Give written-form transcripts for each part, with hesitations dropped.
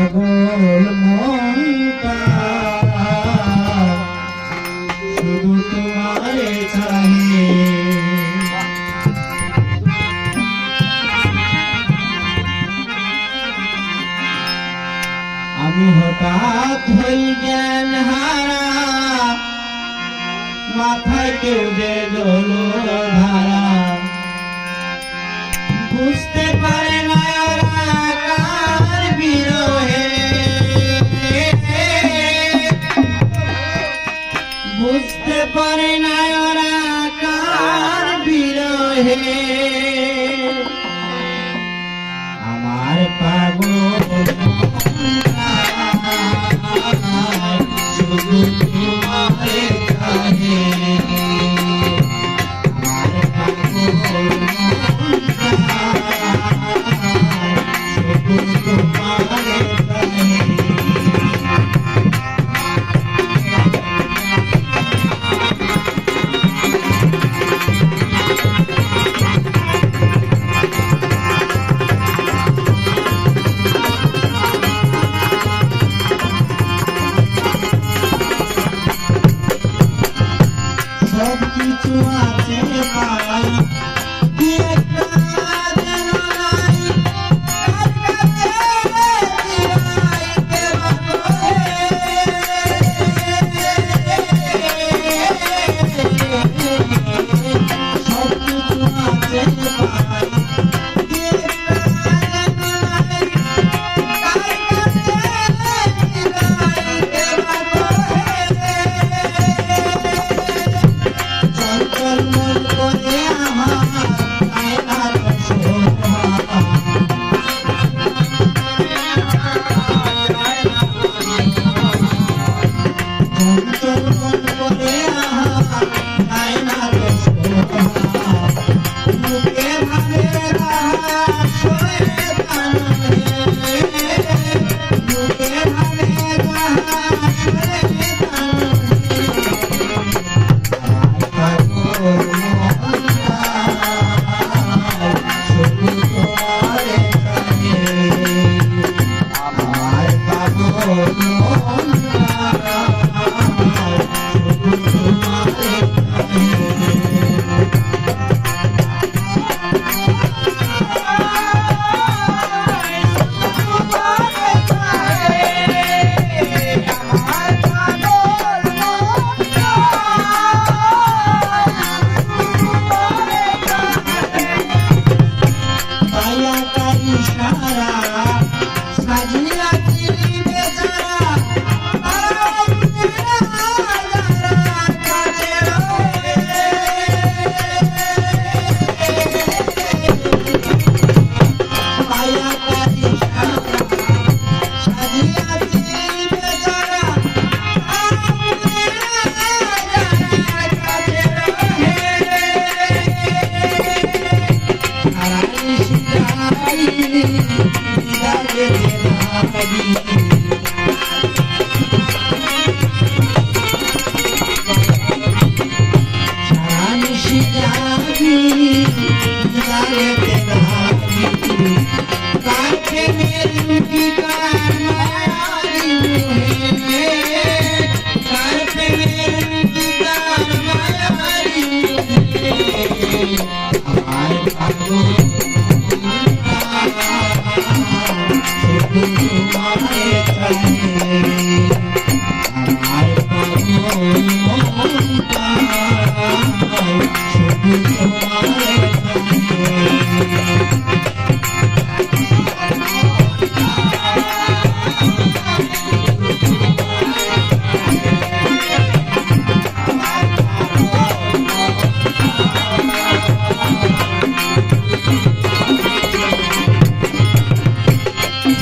পাগল মনটা শুধু তোমারে চাহে। আমি হঠাৎ হই জ্ঞান হারা, মাথায় কেউ যে জলধারা, বুঝতে পারে না ওরা কার বিরহে, বুঝতে পারে না ওরা কার বিরহে। আমার পাগল শুধু তোমারে চাহে। আমার পাগল শুধু তোমারে চাহে। সব কিছু আছে পাই, কি একটা যেন নাই, কার কাছে চিরাই কেবা করে। সব কিছু আছে পাই, কি একটা যেন নাই, কার কাছে চিরাই কেবা করে। চঞ্চল মন করে আমার আয়নার শোভা, চঞ্চল মন করে আমার আয়নার শোভা, মুখে ভাবে রাহা শয়তান রে, মুখে ভাবে রাহা শয়তান রে।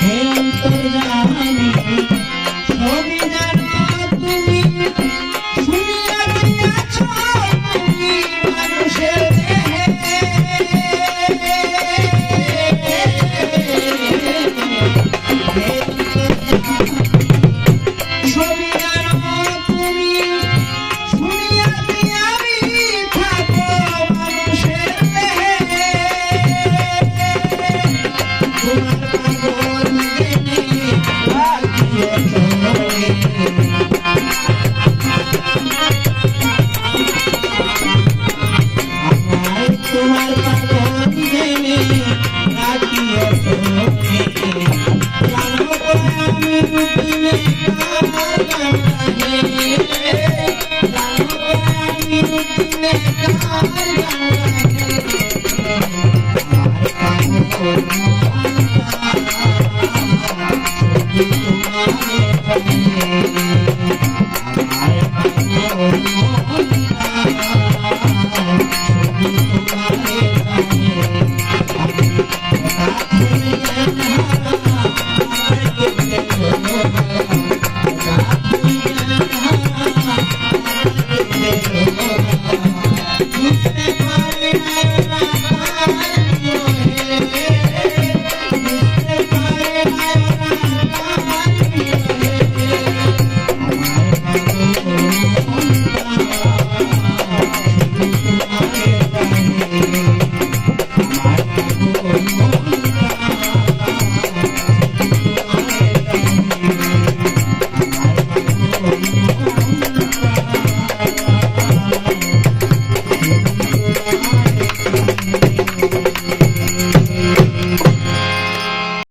হে অন্তর্যামী Thank you.